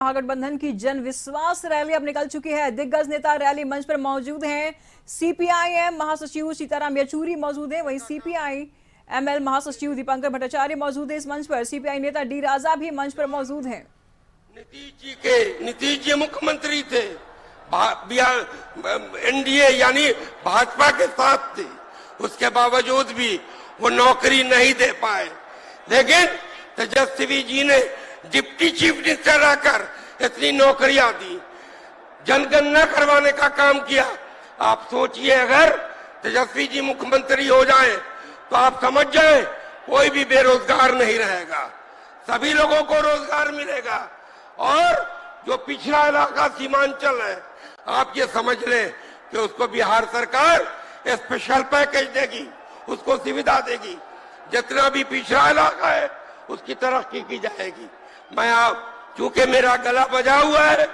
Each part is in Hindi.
महागठबंधन की जन विश्वास रैली अब निकल चुकी है। दिग्गज नेता रैली मंच पर मौजूद हैं। सीपीआईएम महासचिव सीताराम येचुरी मौजूद हैं, वहीं सीपीआईएमएल महासचिव दीपंकर भट्टाचार्य मौजूद हैं इस मंच पर। सीपीआई नेता डी राजा भी मंच पर मौजूद हैं। नीतीश जी मुख्यमंत्री थे, एनडीए यानी भाजपा के साथ थे, उसके बावजूद भी वो नौकरी नहीं दे पाए। लेकिन तेजस्वी जी ने डिप्टी चीफ मिनिस्टर रहकर इतनी नौकरियां दी, जनगणना करवाने का काम किया। आप सोचिए, अगर तेजस्वी जी मुख्यमंत्री हो जाएं तो आप समझ जाएं कोई भी बेरोजगार नहीं रहेगा, सभी लोगों को रोजगार मिलेगा। और जो पिछड़ा इलाका सीमांचल है, आप ये समझ लें कि उसको बिहार सरकार स्पेशल पैकेज देगी, उसको सुविधा देगी। जितना भी पिछड़ा इलाका है उसकी तरक्की की जाएगी। मैं चूंकि मेरा गला बजा हुआ है,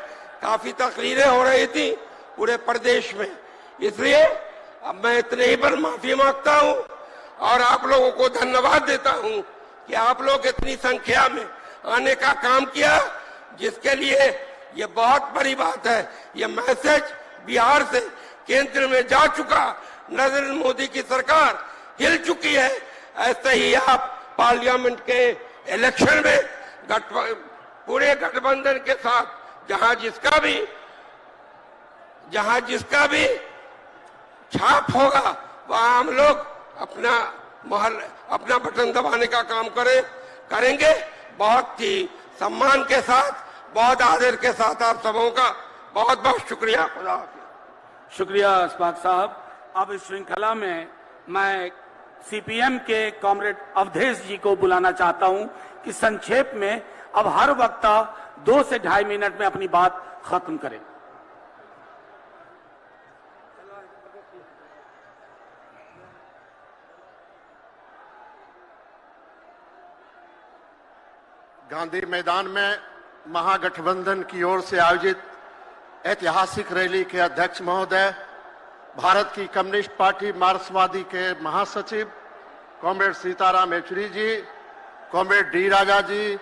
काफी तकरीरें हो रही थी पूरे प्रदेश में, इसलिए अब मैं इतने ही पर माफी मांगता हूं और आप लोगों को धन्यवाद देता हूं कि आप लोग इतनी संख्या में आने का काम किया, जिसके लिए ये बहुत बड़ी बात है। ये मैसेज बिहार से केंद्र में जा चुका, नरेंद्र मोदी की सरकार हिल चुकी है। ऐसे ही आप पार्लियामेंट के इलेक्शन में पूरे गठबंधन के साथ जहां जिसका भी छाप होगा, वहां हम लोग अपना बटन दबाने का काम करेंगे। बहुत ही सम्मान के साथ, बहुत आदर के साथ आप सबों का बहुत बहुत शुक्रिया। शुक्रिया इस्माक साहब। अब इस श्रृंखला में मैं सीपीएम के कॉमरेड अवधेश जी को बुलाना चाहता हूं कि संक्षेप में अब हर वक्ता 2 से 2.5 मिनट में अपनी बात खत्म करें। गांधी मैदान में महागठबंधन की ओर से आयोजित ऐतिहासिक रैली के अध्यक्ष महोदय, भारत की कम्युनिस्ट पार्टी मार्क्सवादी के महासचिव कॉमरेड सीताराम येचुरी जी, कॉमरेड डी राजा जी,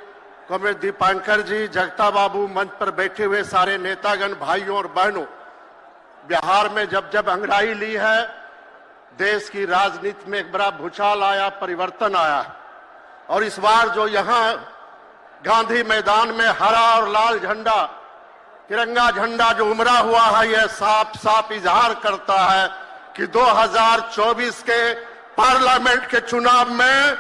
कॉमरेड दीपंकर जी, जगता बाबू, मंच पर बैठे हुए सारे नेतागण, भाइयों और बहनों, बिहार में जब अंगड़ाई ली है, देश की राजनीति में एक बड़ा भूचाल आया, परिवर्तन आया। और इस बार जो यहाँ गांधी मैदान में हरा और लाल झंडा, तिरंगा झंडा जो उमड़ा हुआ है, यह साफ साफ इजहार करता है कि 2024 के पार्लियामेंट के चुनाव में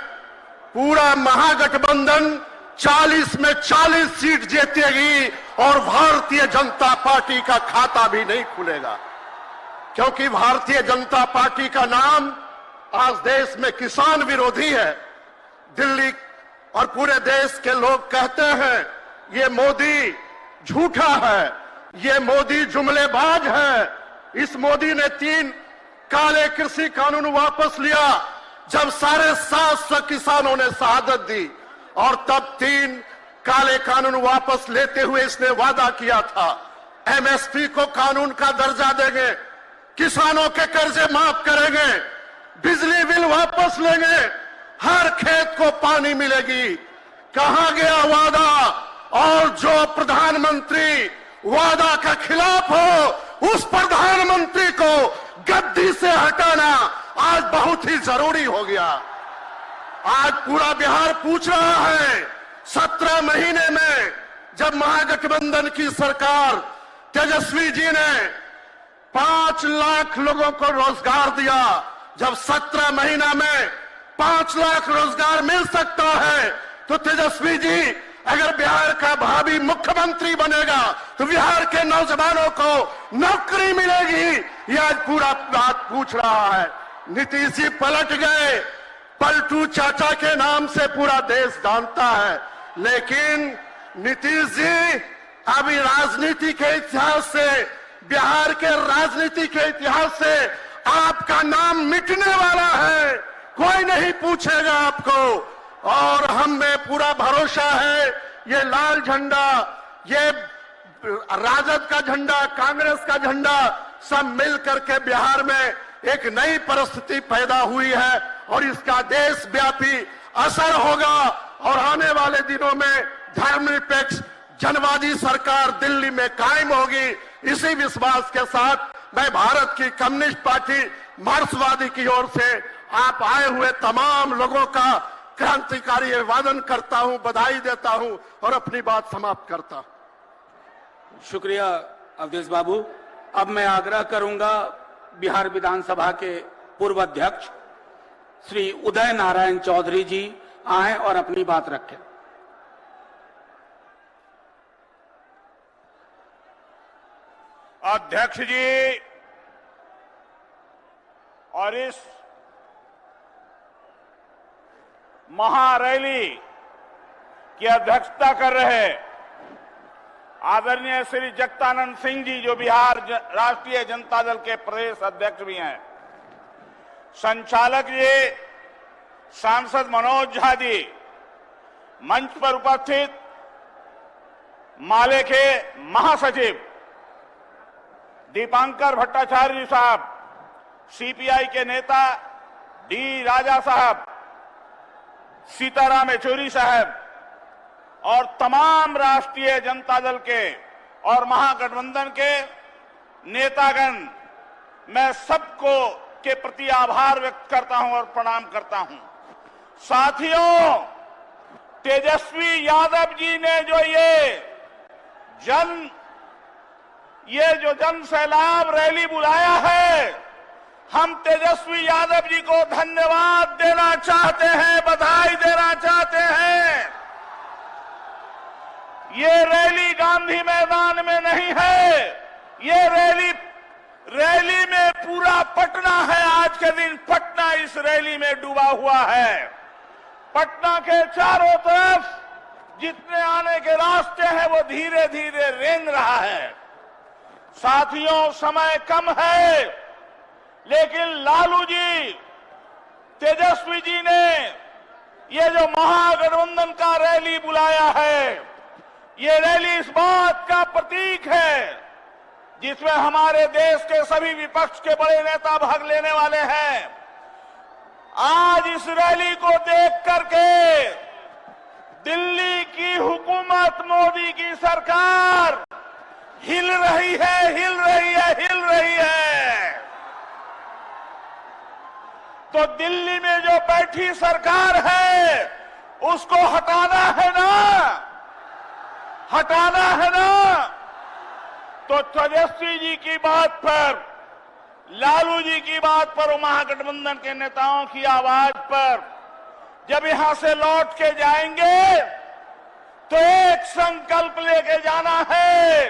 पूरा महागठबंधन 40 में 40 सीट जीतेगी और भारतीय जनता पार्टी का खाता भी नहीं खुलेगा। क्योंकि भारतीय जनता पार्टी का नाम आज देश में किसान विरोधी है। दिल्ली और पूरे देश के लोग कहते हैं ये मोदी झूठा है, ये मोदी जुमलेबाज है। इस मोदी ने 3 काले कृषि कानून वापस लिया जब 750 किसानों ने शहादत दी, और तब 3 काले कानून वापस लेते हुए इसने वादा किया था एमएसपी को कानून का दर्जा देंगे, किसानों के कर्जे माफ करेंगे, बिजली बिल वापस लेंगे, हर खेत को पानी मिलेगी। कहां गया वादा? और जो प्रधानमंत्री वादा के खिलाफ हो, उस प्रधानमंत्री को गद्दी से हटाना आज बहुत ही जरूरी हो गया। आज पूरा बिहार पूछ रहा है, 17 महीने में जब महागठबंधन की सरकार तेजस्वी जी ने 5 लाख लोगों को रोजगार दिया, जब 17 महीना में 5 लाख रोजगार मिल सकता है, तो तेजस्वी जी अगर बिहार का भावी मुख्यमंत्री बनेगा तो बिहार के नौजवानों को नौकरी मिलेगी। ये आज पूरा बात पूछ रहा है। नीतीश जी पलट गए, पलटू चाचा के नाम से पूरा देश जानता है। लेकिन नीतीश जी अभी राजनीति के इतिहास से, बिहार के राजनीति के इतिहास से आपका नाम मिटने वाला है, कोई नहीं पूछेगा आपको। और हमें पूरा भरोसा है ये लाल झंडा, ये राजद का झंडा, कांग्रेस का झंडा, सब मिल करके बिहार में एक नई परिस्थिति पैदा हुई है और इसका देशव्यापी असर होगा। और आने वाले दिनों में धर्मनिरपेक्ष जनवादी सरकार दिल्ली में कायम होगी। इसी विश्वास के साथ मैं भारत की कम्युनिस्ट पार्टी मार्क्सवादी की ओर से आप आए हुए तमाम लोगों का क्रांतिकारी अभिवादन करता हूं, बधाई देता हूं और अपनी बात समाप्त करता हूं। शुक्रिया अवधेश बाबू। अब मैं आग्रह करूंगा बिहार विधानसभा के पूर्व अध्यक्ष श्री उदय नारायण चौधरी जी आए और अपनी बात रखें। अध्यक्ष जी और इस महारैली की अध्यक्षता कर रहे आदरणीय श्री जगदानंद सिंह जी, जो बिहार राष्ट्रीय जनता दल के प्रदेश अध्यक्ष भी हैं, संचालक जी सांसद मनोज झा जी, मंच पर उपस्थित माले के महासचिव दीपांकर भट्टाचार्य जी साहब, सीपीआई के नेता डी राजा साहब, सीताराम येचुरी साहब और तमाम राष्ट्रीय जनता दल के और महागठबंधन के नेतागण, मैं सबको के प्रति आभार व्यक्त करता हूं और प्रणाम करता हूं। साथियों, तेजस्वी यादव जी ने जो जन सैलाब रैली बुलाया है, हम तेजस्वी यादव जी को धन्यवाद देना चाहते हैं, बधाई देना चाहते हैं। ये रैली गांधी मैदान में नहीं है, ये रैली में पूरा पटना है। आज के दिन पटना इस रैली में डूबा हुआ है। पटना के चारों तरफ जितने आने के रास्ते हैं वो धीरे धीरे रेंग रहा है। साथियों, समय कम है, लेकिन लालू जी, तेजस्वी जी ने ये जो महागठबंधन का रैली बुलाया है, ये रैली इस बात का प्रतीक है जिसमें हमारे देश के सभी विपक्ष के बड़े नेता भाग लेने वाले हैं। आज इस रैली को देख करके दिल्ली की हुकूमत, मोदी की सरकार हिल रही है, हिल रही है, हिल रही है। तो दिल्ली में जो बैठी सरकार है उसको हटाना है ना, हटाना है ना। तो तेजस्वी जी की बात पर, लालू जी की बात पर, महागठबंधन के नेताओं की आवाज पर जब यहां से लौट के जाएंगे तो एक संकल्प लेके जाना है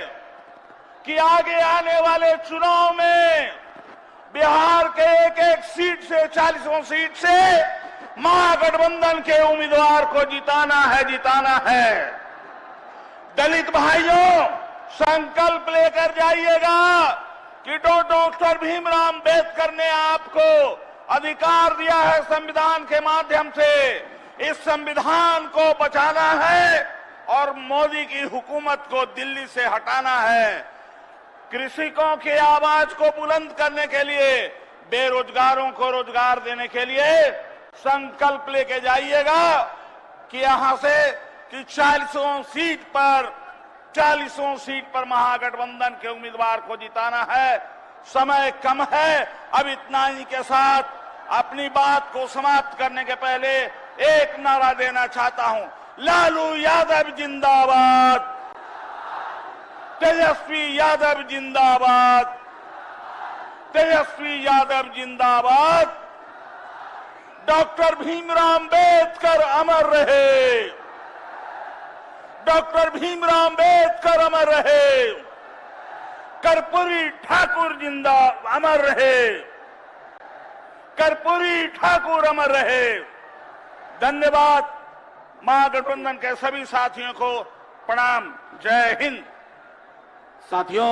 कि आगे आने वाले चुनाव में बिहार के एक एक सीट से, 40 सीट से महागठबंधन के उम्मीदवार को जिताना है, जिताना है। दलित भाइयों, संकल्प लेकर जाइएगा कि डॉक्टर भीमराव अम्बेडकर ने आपको अधिकार दिया है संविधान के माध्यम से, इस संविधान को बचाना है और मोदी की हुकूमत को दिल्ली से हटाना है। कृषकों की आवाज को बुलंद करने के लिए, बेरोजगारों को रोजगार देने के लिए संकल्प लेके जाइएगा कि यहां से कि 40 सीट पर महागठबंधन के उम्मीदवार को जिताना है। समय कम है। अब इतना ही के साथ अपनी बात को समाप्त करने के पहले एक नारा देना चाहता हूं, लालू यादव जिंदाबाद, तेजस्वी यादव जिंदाबाद, तेजस्वी यादव जिंदाबाद, डॉक्टर भीमराव अम्बेडकर अमर रहे, डॉक्टर भीमराव अम्बेडकर अमर रहे, कर्पूरी ठाकुर जिंदा अमर रहे, कर्पूरी ठाकुर अमर रहे। धन्यवाद। महागठबंधन के सभी साथियों को प्रणाम। जय हिंद। साथियों,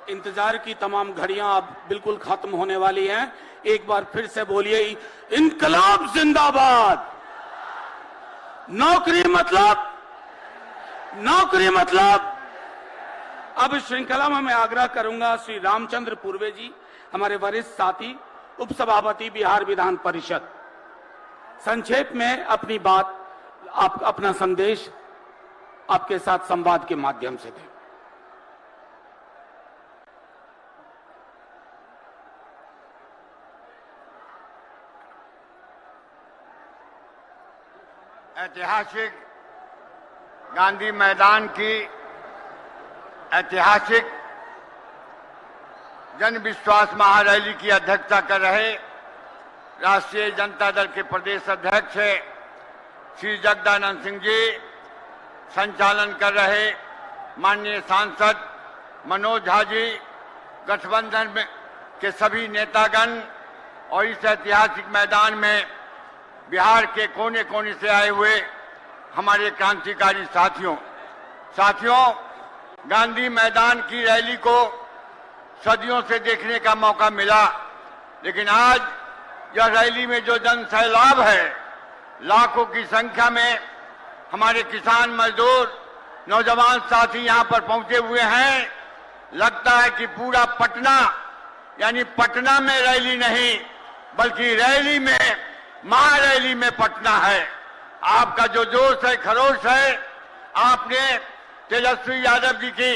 इंतजार की तमाम घड़ियां अब बिल्कुल खत्म होने वाली हैं। एक बार फिर से बोलिए, इनकलाब जिंदाबाद। नौकरी मतलब, नौकरी मतलब। अब इस श्रृंखला में मैं आग्रह करूंगा श्री रामचंद्र पूर्वे जी, हमारे वरिष्ठ साथी, उपसभापति बिहार विधान परिषद, संक्षेप में अपनी बात, आप अपना संदेश आपके साथ संवाद के माध्यम से दें। ऐतिहासिक गांधी मैदान की ऐतिहासिक जन विश्वास महारैली की अध्यक्षता कर रहे राष्ट्रीय जनता दल के प्रदेश अध्यक्ष श्री जगदानंद सिंह जी, संचालन कर रहे माननीय सांसद मनोज झा जी, गठबंधन के सभी नेतागण और इस ऐतिहासिक मैदान में बिहार के कोने कोने से आए हुए हमारे क्रांतिकारी साथियों, गांधी मैदान की रैली को सदियों से देखने का मौका मिला, लेकिन आज यह रैली में जो जन सैलाब है, लाखों की संख्या में हमारे किसान मजदूर नौजवान साथी यहां पर पहुंचे हुए हैं। लगता है कि पूरा पटना, यानी पटना में रैली नहीं बल्कि रैली में महारैली में पटना है। आपका जो जोश है, खरोश है, आपने तेजस्वी यादव जी की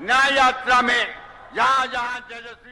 न्याय यात्रा में जहां जहां तेजस्वी